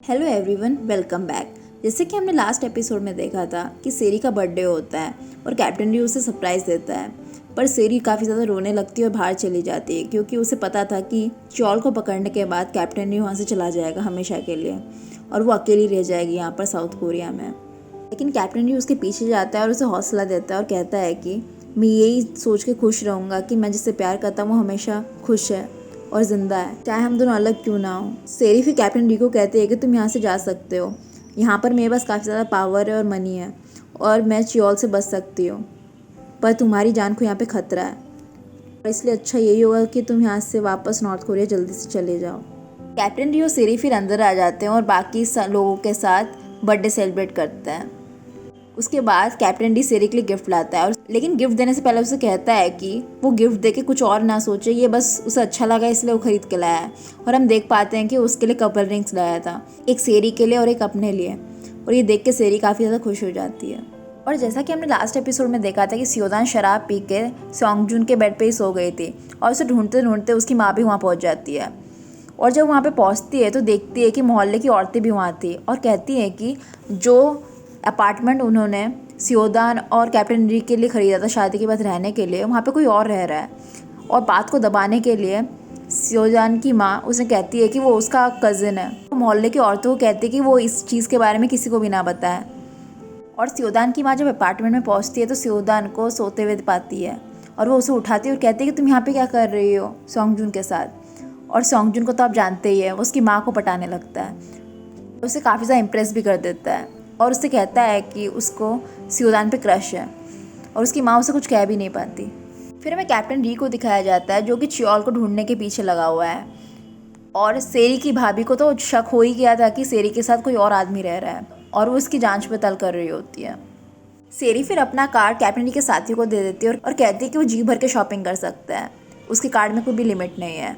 Hello everyone, welcome back. जैसे कि हमने लास्ट एपिसोड में देखा था कि सेरी का बर्थडे होता है और कैप्टन री उसे सरप्राइज़ देता है। पर सेरी काफ़ी ज़्यादा रोने लगती है और बाहर चली जाती है क्योंकि उसे पता था कि चॉल को पकड़ने के बाद कैप्टन री वहाँ से चला जाएगा हमेशा के लिए और वो अकेली रह जाएगी यहाँ पर साउथ कोरिया में। लेकिन कैप्टन री उसके पीछे जाता है और उसे हौसला देता है और कहता है कि मैं यही सोच के खुश रहूँगा कि मैं जिससे प्यार करता हूँ वो हमेशा खुश है और ज़िंदा है, चाहे हम दोनों अलग क्यों ना हो। सेरी फिर कैप्टन डी को कहते हैं कि तुम यहाँ से जा सकते हो, यहाँ पर मेरे पास काफ़ी ज़्यादा पावर है और मनी है और मैं चियोल से बच सकती हूँ, पर तुम्हारी जान को यहाँ पे खतरा है और इसलिए अच्छा यही होगा कि तुम यहाँ से वापस नॉर्थ कोरिया जल्दी से चले जाओ। कैप्टन डी और सेरी फिर अंदर आ जाते हैं और बाकी लोगों के साथ बर्थडे सेलिब्रेट करते हैं। उसके बाद कैप्टन डी सेरी के लिए गिफ्ट लाता है और लेकिन गिफ्ट देने से पहले उसे कहता है कि वो गिफ्ट देके कुछ और ना सोचे, ये बस उसे अच्छा लगा इसलिए वो खरीद के लाया है। और हम देख पाते हैं कि उसके लिए कपल रिंग्स लाया था, एक सेरी के लिए और एक अपने लिए, और ये देख के सेरी काफ़ी ज़्यादा खुश हो जाती है। और जैसा कि हमने लास्ट एपिसोड में देखा था कि सियोदान शराब पी के सॉन्गजुन के बेड पे ही सो गई थी और उसे ढूंढते ढूंढते उसकी माँ भी वहाँ पहुँच जाती है। और जब वहाँ पे पहुँचती है तो देखती है कि मोहल्ले की औरतें भी वहाँ थी और कहती हैं कि जो अपार्टमेंट उन्होंने सियोदान और कैप्टन री के लिए ख़रीदा था शादी के बाद रहने के लिए, वहाँ पे कोई और रह रहा है। और बात को दबाने के लिए सियोदान की माँ उसे कहती है कि वो उसका कज़न है। तो मोहल्ले की औरतों को कहती है कि वो इस चीज़ के बारे में किसी को भी ना बताए। और सियोदान की माँ जब अपार्टमेंट में पहुँचती है तो सियोदान को सोते हुए पाती है और वो उसे उठाती है और कहती है कि तुम यहाँ पे क्या कर रही हो सॉन्गजुन के साथ। और सॉन्गजुन को तो आप जानते ही है, वो उसकी माँ को पटाने लगता है, उसे काफ़ी ज़्यादा इम्प्रेस भी कर देता है और उससे कहता है कि उसको सियोदान पे क्रश है और उसकी माँ उसे कुछ कह भी नहीं पाती। फिर हमें कैप्टन री को दिखाया जाता है जो कि चियोल को ढूंढने के पीछे लगा हुआ है और सेरी की भाभी को तो शक हो ही गया था कि सेरी के साथ कोई और आदमी रह रहा है और वो इसकी जांच पड़ताल कर रही होती है। सेरी फिर अपना कार्ड कैप्टन री के साथी को दे देती है और कहती है कि वो जी भर के शॉपिंग कर सकता है, उसके कार्ड में कोई भी लिमिट नहीं है।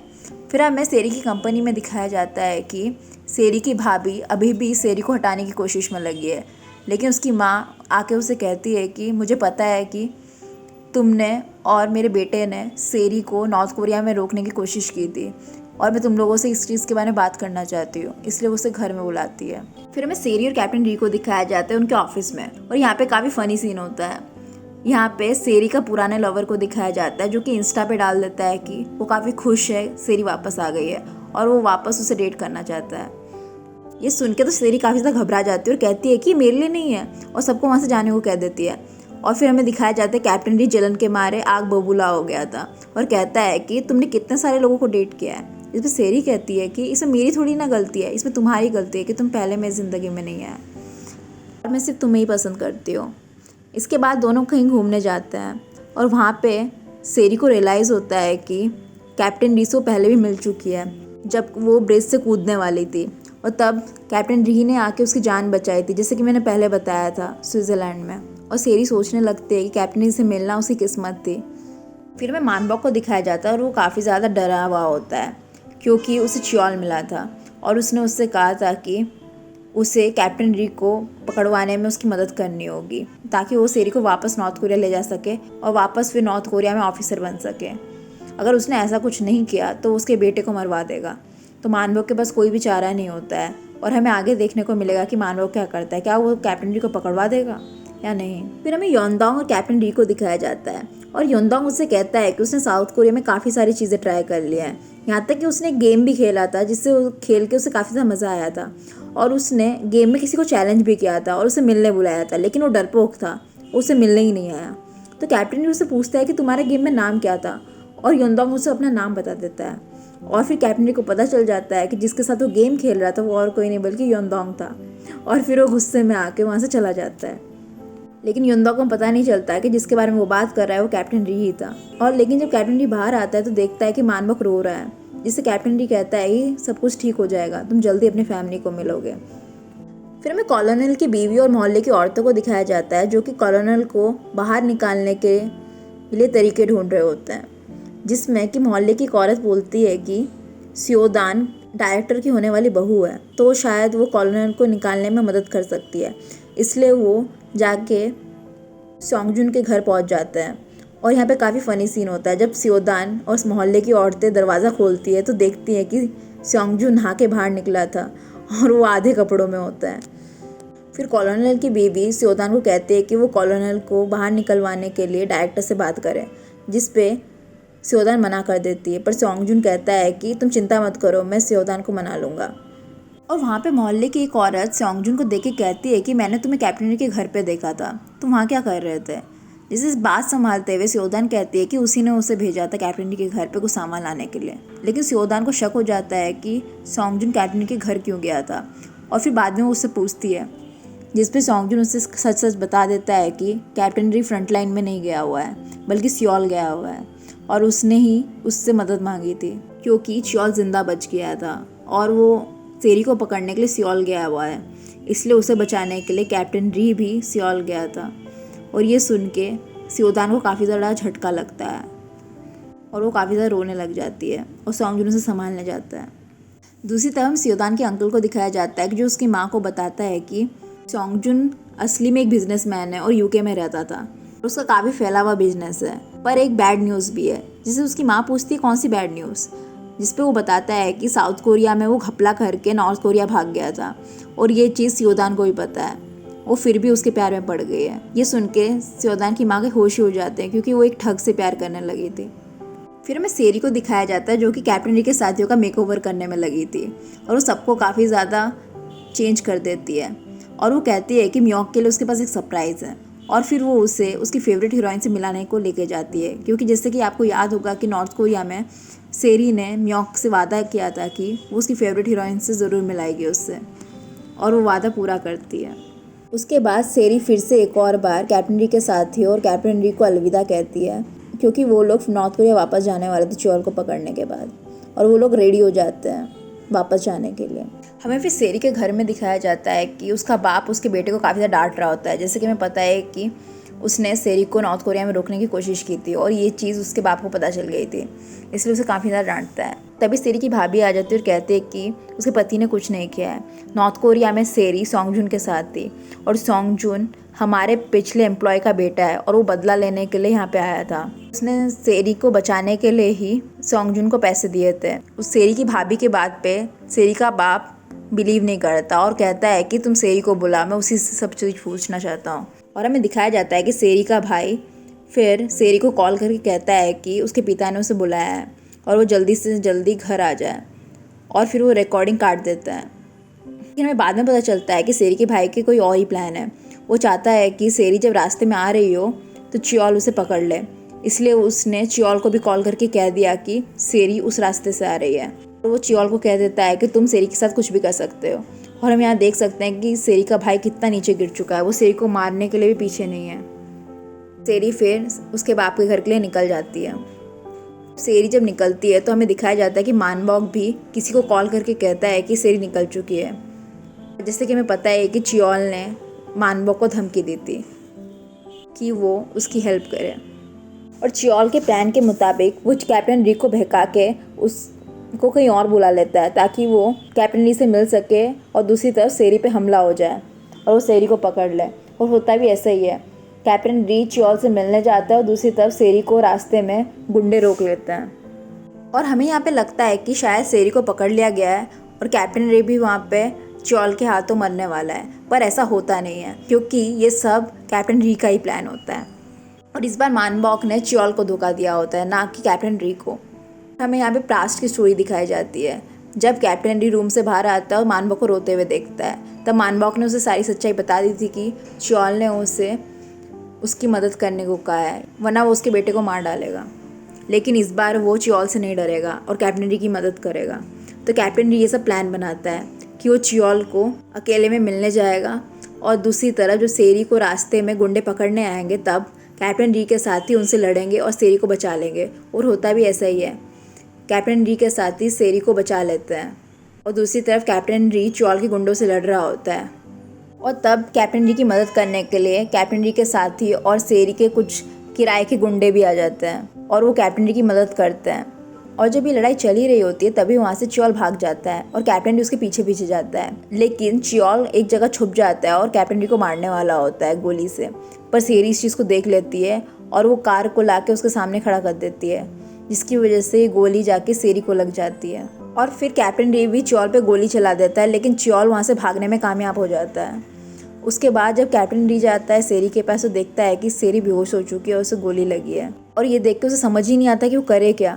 फिर हमें सेरी की कंपनी में दिखाया जाता है कि सेरी की भाभी अभी भी सेरी को हटाने की कोशिश में लगी है, लेकिन उसकी माँ आके उसे कहती है कि मुझे पता है कि तुमने और मेरे बेटे ने सेरी को नॉर्थ कोरिया में रोकने की कोशिश की थी और मैं तुम लोगों से इस चीज़ के बारे में बात करना चाहती हूँ, इसलिए वो उसे घर में बुलाती है। फिर हमें सेरी और कैप्टन री को दिखाया जाता है उनके ऑफिस में और यहाँ पे काफ़ी फ़नी सीन होता है। यहाँ पे सेरी का पुराने लवर को दिखाया जाता है जो कि इंस्टा पे डाल देता है कि वो काफ़ी खुश है सेरी वापस आ गई है और वो वापस उसे डेट करना चाहता है। ये सुन के तो सेरी काफ़ी ज़्यादा घबरा जाती है और कहती है कि मेरे लिए नहीं है और सबको वहाँ से जाने को कह देती है। और फिर हमें दिखाया जाता है कैप्टन री जलन के मारे आग बबूला हो गया था और कहता है कि तुमने कितने सारे लोगों को डेट किया है। इस पर सेरी कहती है कि इसमें मेरी थोड़ी ना गलती है, इसमें तुम्हारी गलती है कि तुम पहले मेरी ज़िंदगी में नहीं आए और मैं सिर्फ तुम्हें ही पसंद करती हूँ। इसके बाद दोनों कहीं घूमने जाते हैं और वहाँ पे सेरी को रियलाइज़ होता है कि कैप्टन री से पहले भी मिल चुकी है जब वो ब्रिज से कूदने वाली थी और तब कैप्टन री ने आके उसकी जान बचाई थी, जैसे कि मैंने पहले बताया था स्विट्ज़रलैंड में। और सेरी सोचने लगती है कि कैप्टन री से मिलना उसकी किस्मत थी। फिर में मानबॉक को दिखाया जाता है और वो काफ़ी ज़्यादा डरा हुआ होता है क्योंकि उसे चियोल मिला था और उसने उससे कहा था कि उसे कैप्टन री को पकड़वाने में उसकी मदद करनी होगी ताकि वो सेरी को वापस नॉर्थ कोरिया ले जा सके और वापस फिर नॉर्थ कोरिया में ऑफिसर बन सके। अगर उसने ऐसा कुछ नहीं किया तो उसके बेटे को मरवा देगा। तो मानवोक के पास कोई भी चारा नहीं होता है और हमें आगे देखने को मिलेगा कि मानवोक क्या करता है, क्या वो कैप्टन री को पकड़वा देगा या नहीं। फिर हमें योनडोंग और कैप्टन री को दिखाया जाता है और योनडोंग उससे कहता है कि उसने साउथ कोरिया में काफ़ी सारी चीज़ें ट्राई कर ली हैं, यहाँ तक कि उसने एक गेम भी खेला था जिससे खेल के उसे काफ़ी ज़्यादा मज़ा आया था और उसने गेम में किसी को चैलेंज भी किया था और उसे मिलने बुलाया था, लेकिन वो डरपोक था, उसे मिलने ही नहीं आया। तो कैप्टन री उससे पूछता है कि तुम्हारे गेम में नाम क्या था और योनडोंग उसे अपना नाम बता देता है और फिर कैप्टन री को पता चल जाता है कि जिसके साथ वो गेम खेल रहा था वो और कोई नहीं बल्कि योनडोंग था और फिर वो गुस्से में आके वहाँ से चला जाता है। लेकिन योनडोंग को पता नहीं चलता है कि जिसके बारे में वो बात कर रहा है वो कैप्टन री ही था। और लेकिन जब कैप्टन री बाहर आता है तो देखता है कि मानबॉक रो रहा है, जिससे कैप्टन री कहता है कि सब कुछ ठीक हो जाएगा, तुम जल्दी अपनी फैमिली को मिलोगे। फिर हमें कॉलोनल की बीवी और मोहल्ले की औरतों को दिखाया जाता है जो कि कॉलोनल को बाहर निकालने के लिए तरीके ढूंढ रहे होते हैं, जिसमें कि मोहल्ले की एक औरत बोलती है कि सियोदान डायरेक्टर की होने वाली बहू है तो शायद वो कॉलोनल को निकालने में मदद कर सकती है। इसलिए वो जाके सॉन्गजुन के घर पहुंच जाता है और यहाँ पे काफ़ी फ़नी सीन होता है जब सियोदान और उस मोहल्ले की औरतें दरवाज़ा खोलती है तो देखती हैं कि सॉन्गजुन नहा के बाहर निकला था और वो आधे कपड़ों में होता है। फिर कॉलोनल की बीवी स्योदान को कहती है कि वो कॉलोनल को बाहर निकलवाने के लिए डायरेक्टर से बात करें, जिस पे स्योदान मना कर देती है। पर सॉन्गजुन कहता है कि तुम चिंता मत करो, मैं स्योदान को मना लूँगा। और वहाँ पे मोहल्ले की एक औरत सॉन्गजुन को देख के कहती है कि मैंने तुम्हें कैप्टन री के घर पे देखा था, तुम वहाँ क्या कर रहे थे। जिसे बात संभालते हुए स्योदान कहती है कि उसी ने उसे भेजा था कैप्टन री के घर पे कुछ सामान लाने के लिए। लेकिन स्योदान को शक हो जाता है कि सॉन्गजुन कैप्टन री के घर क्यों गया था, और फिर बाद में वो उससे पूछती है, जिस पे सॉन्गजुन उससे सच सच बता देता है कि कैप्टन री फ्रंट लाइन में नहीं गया हुआ है, बल्कि सियोल गया हुआ है, और उसने ही उससे मदद मांगी थी क्योंकि सियोल जिंदा बच गया था और वो सेरी को पकड़ने के लिए सियोल गया हुआ है, इसलिए उसे बचाने के लिए कैप्टन री भी सियोल गया था। और ये सुन के स्योदान को काफ़ी ज़्यादा झटका लगता है और वो काफ़ी ज़्यादा रोने लग जाती है और सॉन्गजुन उसे संभालने जाता है। दूसरी तरफ स्योदान के अंकल को दिखाया जाता है कि जो उसकी माँ को बताता है कि सॉन्गजुन असली में एक बिजनेसमैन है और यूके में रहता था और उसका काफ़ी फैला हुआ बिजनेस है। पर एक बैड न्यूज़ भी है, जिसे उसकी माँ पूछती है कौन सी बैड न्यूज़, जिस पे वो बताता है कि साउथ कोरिया में वो घपला करके नॉर्थ कोरिया भाग गया था और ये चीज़ स्योदान को भी पता है। वो फिर भी उसके प्यार में पड़ गई है। ये सुन के स्योदान की माँ के होश ही हो जाते हैं क्योंकि वो एक ठग से प्यार करने लगी थी। फिर हमें सेरी को दिखाया जाता है जो कि कैप्टन री के साथियों का मेकओवर करने में लगी थी और वो सबको काफ़ी ज़्यादा चेंज कर देती है। और वो कहती है कि म्योक के लिए उसके पास एक सरप्राइज़ है, और फिर वो उसे उसकी फेवरेट हीरोइन से मिलाने को लेके जाती है क्योंकि जैसे कि आपको याद होगा कि नॉर्थ कोरिया में सेरी ने म्योक से वादा किया था कि वो उसकी फेवरेट हीरोइन से ज़रूर मिलाएगी उससे, और वो वादा पूरा करती है। उसके बाद सेरी फिर से एक और बार कैप्टन री के साथ थी और कैप्टन री को अलविदा कहती है क्योंकि वो लोग नॉर्थ कोरिया वापस जाने वाले थे चोल को पकड़ने के बाद, और वो लोग रेडी हो जाते हैं वापस जाने के लिए। हमें फिर सेरी के घर में दिखाया जाता है कि उसका बाप उसके बेटे को काफ़ी ज़्यादा डांट रहा होता है। जैसे कि हमें पता है कि उसने सेरी को नॉर्थ कोरिया में रोकने की कोशिश की थी और ये चीज़ उसके बाप को पता चल गई थी, इसलिए उसे काफ़ी ज़्यादा डांटता है। तभी सेरी की भाभी आ जाती है और कहती है कि उसके पति ने कुछ नहीं किया है। नॉर्थ कोरिया में सेरी सॉन्गजुन के साथ थी और सॉन्गजुन हमारे पिछले एम्प्लॉय का बेटा है और वो बदला लेने के लिए यहाँ पे आया था। उसने सेरी को बचाने के लिए ही सॉन्गजुन को पैसे दिए थे। उस सेरी की भाभी के बात पे सेरी का बाप बिलीव नहीं करता और कहता है कि तुम सेरी को बुला, मैं उसी से सब चीज़ पूछना चाहता हूँ। और हमें दिखाया जाता है कि सेरी का भाई फिर सेरी को कॉल करके कहता है कि उसके पिता ने उसे बुलाया है और वो जल्दी से जल्दी घर आ जाए, और फिर वो रिकॉर्डिंग काट देता है। लेकिन हमें बाद में पता चलता है कि सेरी के भाई के कोई और ही प्लान है। वो चाहता है कि सेरी जब रास्ते में आ रही हो तो चियोल उसे पकड़ ले, इसलिए उसने चियोल को भी कॉल करके कह दिया कि सेरी उस रास्ते से आ रही है। और वो चियोल को कह देता है कि तुम सेरी के साथ कुछ भी कर सकते हो। और हम यहाँ देख सकते हैं कि सेरी का भाई कितना नीचे गिर चुका है, वो सेरी को मारने के लिए भी पीछे नहीं है। सेरी फिर उसके बाप के घर के लिए निकल जाती है। सेरी जब निकलती है तो हमें दिखाया जाता है कि मानबॉक भी किसी को कॉल करके कहता है कि सेरी निकल चुकी है। जैसे कि हमें पता है कि चियोल ने मानबॉक को धमकी दी थी कि वो उसकी हेल्प करे, और चियोल के प्लान के मुताबिक वो कैप्टन री को बहका के उसको कहीं और बुला लेता है ताकि वो कैप्टन री से मिल सके और दूसरी तरफ सेरी पे हमला हो जाए और वो सेरी को पकड़ ले। और होता भी ऐसा ही है, कैप्टन री चियोल से मिलने जाता है और दूसरी तरफ सेरी को रास्ते में गुंडे रोक लेते हैं। और हमें यहाँ पे लगता है कि शायद सेरी को पकड़ लिया गया है और कैप्टन री भी वहाँ पे चियोल के हाथों मरने वाला है, पर ऐसा होता नहीं है क्योंकि ये सब कैप्टन री का ही प्लान होता है। और इस बार मानबॉक ने चियोल को धोखा दिया होता है, ना कि कैप्टन री को। हमें यहाँ पे पास्ट की स्टोरी दिखाई जाती है। जब कैप्टन री रूम से बाहर आता है और मानबॉक को रोते हुए देखता है, तब मानबॉक ने उसे सारी सच्चाई बता दी थी कि चियोल ने उसे उसकी मदद करने को कहा है, वरना वो उसके बेटे को मार डालेगा। लेकिन इस बार वो चियोल से नहीं डरेगा और कैप्टन री की मदद करेगा। तो कैप्टन री ये सब प्लान बनाता है कि वो चियोल को अकेले में मिलने जाएगा, और दूसरी तरफ जो सेरी को रास्ते में गुंडे पकड़ने आएंगे तब कैप्टन री के साथ ही उनसे लड़ेंगे और सेरी को बचा लेंगे। और होता भी ऐसा ही है, कैप्टन री के साथ ही सेरी को बचा लेते हैं और दूसरी तरफ कैप्टन री चियोल के गुंडों से लड़ रहा होता है। और तब कैप्टन री की मदद करने के लिए कैप्टन री के साथी और सेरी के कुछ किराए के गुंडे भी आ जाते हैं और वो कैप्टन री की मदद करते हैं। और जब ये लड़ाई चली रही होती है तभी वहाँ से चियोल भाग जाता है और कैप्टन री उसके पीछे पीछे जाता है। लेकिन चियोल एक जगह छुप जाता है और कैप्टन री को मारने वाला होता है गोली से, पर सेरी इस चीज़ को देख लेती है और वो कार को लाके उसके सामने खड़ा कर देती है, जिसकी वजह से गोली जाके सेरी को लग जाती है। और फिर कैप्टन री भी च्योल पे गोली चला देता है, लेकिन च्योल वहाँ से भागने में कामयाब हो जाता है। उसके बाद जब कैप्टन री जाता है सेरी के पास तो देखता है कि सेरी बेहोश हो चुकी है और उसे गोली लगी है, और ये देख के उसे समझ ही नहीं आता कि वो करे क्या।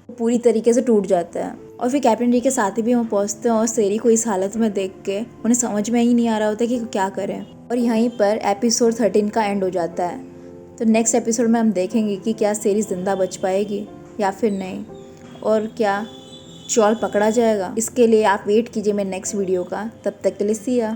वो पूरी तरीके से टूट जाता है और फिर कैप्टन री के साथी भी वहाँ पहुँचते हैं और सेरी को इस हालत में देख के उन्हें समझ में ही नहीं आ रहा होता कि क्या करें। और यहीं पर एपिसोड 13 का एंड हो जाता है। तो नेक्स्ट एपिसोड में हम देखेंगे कि क्या सेरी ज़िंदा बच पाएगी या फिर नहीं, और क्या च्योल पकड़ा जाएगा। इसके लिए आप वेट कीजिए मेरे नेक्स्ट वीडियो का। तब तक के लिए सिया।